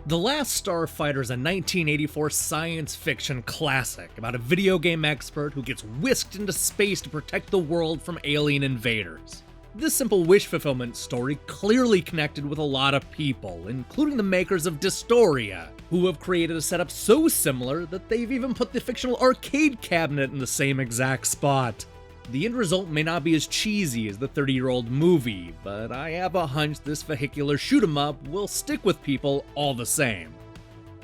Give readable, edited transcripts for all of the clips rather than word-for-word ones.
The Last Starfighter is a 1984 science fiction classic about a video game expert who gets whisked into space to protect the world from alien invaders. This simple wish fulfillment story clearly connected with a lot of people, including the makers of Dystoria, who have created a setup so similar that they've even put the fictional arcade cabinet in the same exact spot. The end result may not be as cheesy as the 30-year-old movie, but I have a hunch this vehicular shoot-'em-up will stick with people all the same.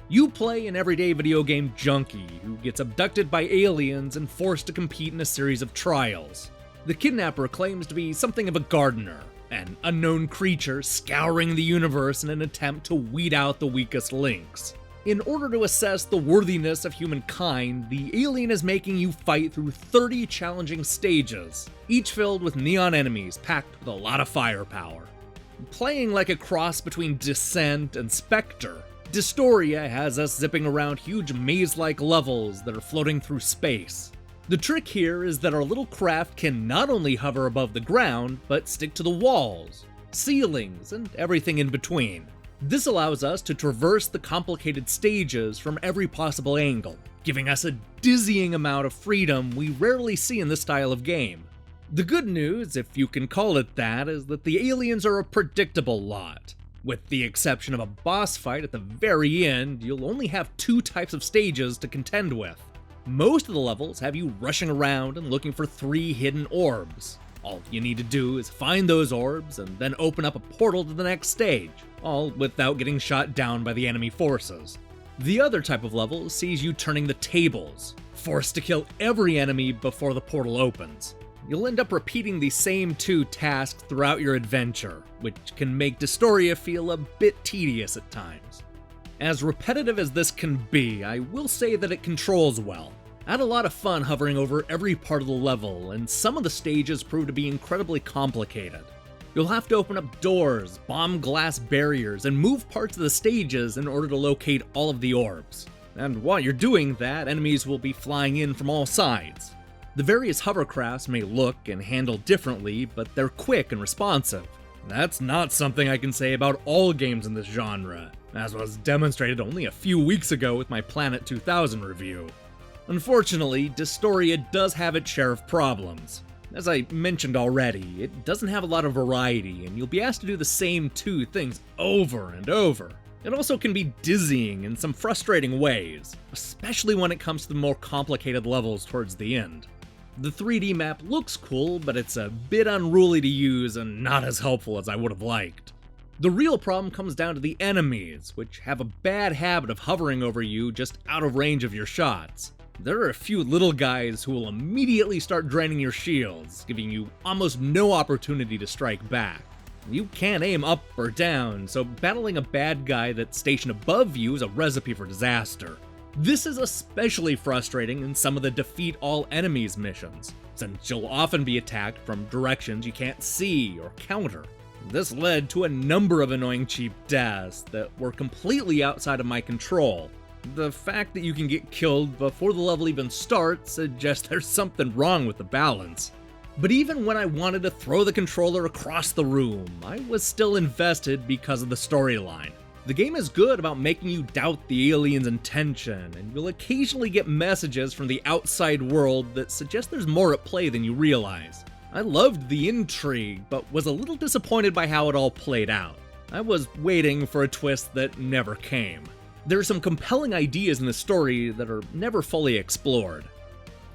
You play an everyday video game junkie who gets abducted by aliens and forced to compete in a series of trials. The kidnapper claims to be something of a gardener, an unknown creature scouring the universe in an attempt to weed out the weakest links. In order to assess the worthiness of humankind, the alien is making you fight through 30 challenging stages, each filled with neon enemies packed with a lot of firepower. Playing like a cross between Descent and Spectre, Dystoria has us zipping around huge maze-like levels that are floating through space. The trick here is that our little craft can not only hover above the ground, but stick to the walls, ceilings, and everything in between. This allows us to traverse the complicated stages from every possible angle, giving us a dizzying amount of freedom we rarely see in this style of game. The good news, if you can call it that, is that the aliens are a predictable lot. With the exception of a boss fight at the very end, you'll only have 2 types of stages to contend with. Most of the levels have you rushing around and looking for 3 hidden orbs. All you need to do is find those orbs and then open up a portal to the next stage, all without getting shot down by the enemy forces. The other type of level sees you turning the tables, forced to kill every enemy before the portal opens. You'll end up repeating the same 2 tasks throughout your adventure, which can make Dystoria feel a bit tedious at times. As repetitive as this can be, I will say that it controls well. I had a lot of fun hovering over every part of the level, and some of the stages prove to be incredibly complicated. You'll have to open up doors, bomb glass barriers, and move parts of the stages in order to locate all of the orbs. And while you're doing that, enemies will be flying in from all sides. The various hovercrafts may look and handle differently, but they're quick and responsive. That's not something I can say about all games in this genre, as was demonstrated only a few weeks ago with my Planet 2000 review. Unfortunately, Dystoria does have its share of problems. As I mentioned already, it doesn't have a lot of variety, and you'll be asked to do the same 2 things over and over. It also can be dizzying in some frustrating ways, especially when it comes to the more complicated levels towards the end. The 3D map looks cool, but it's a bit unruly to use and not as helpful as I would have liked. The real problem comes down to the enemies, which have a bad habit of hovering over you just out of range of your shots. There are a few little guys who will immediately start draining your shields, giving you almost no opportunity to strike back. You can't aim up or down, so battling a bad guy that's stationed above you is a recipe for disaster. This is especially frustrating in some of the defeat all enemies missions, since you'll often be attacked from directions you can't see or counter. This led to a number of annoying cheap deaths that were completely outside of my control. The fact that you can get killed before the level even starts suggests there's something wrong with the balance. But even when I wanted to throw the controller across the room, I was still invested because of the storyline. The game is good about making you doubt the alien's intention, and you'll occasionally get messages from the outside world that suggest there's more at play than you realize. I loved the intrigue, but was a little disappointed by how it all played out. I was waiting for a twist that never came. There are some compelling ideas in the story that are never fully explored.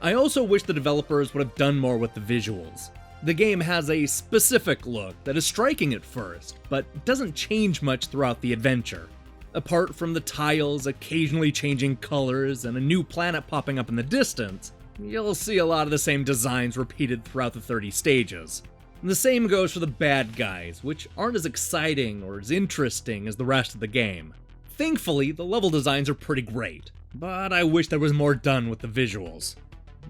I also wish the developers would have done more with the visuals. The game has a specific look that is striking at first, but doesn't change much throughout the adventure. Apart from the tiles occasionally changing colors and a new planet popping up in the distance, you'll see a lot of the same designs repeated throughout the 30 stages. The same goes for the bad guys, which aren't as exciting or as interesting as the rest of the game. Thankfully, the level designs are pretty great, but I wish there was more done with the visuals.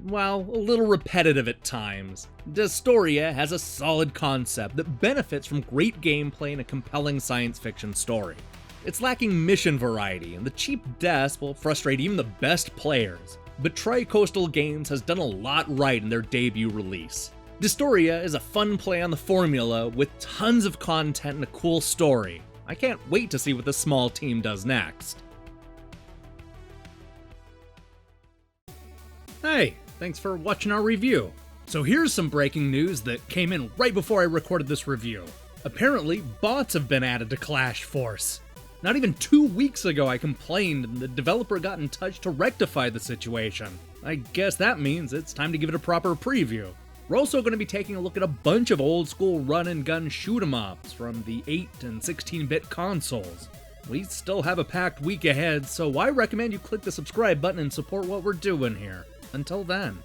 While a little repetitive at times, Dystoria has a solid concept that benefits from great gameplay and a compelling science fiction story. It's lacking mission variety, and the cheap deaths will frustrate even the best players, but Tri-Coastal Games has done a lot right in their debut release. Dystoria is a fun play on the formula with tons of content and a cool story. I can't wait to see what this small team does next. Hey, thanks for watching our review. So here's some breaking news that came in right before I recorded this review. Apparently, bots have been added to Clash Force. Not even 2 weeks ago I complained and the developer got in touch to rectify the situation. I guess that means it's time to give it a proper preview. We're also going to be taking a look at a bunch of old school run and gun shoot 'em ups from the 8 and 16-bit consoles. We still have a packed week ahead, so I recommend you click the subscribe button and support what we're doing here. Until then.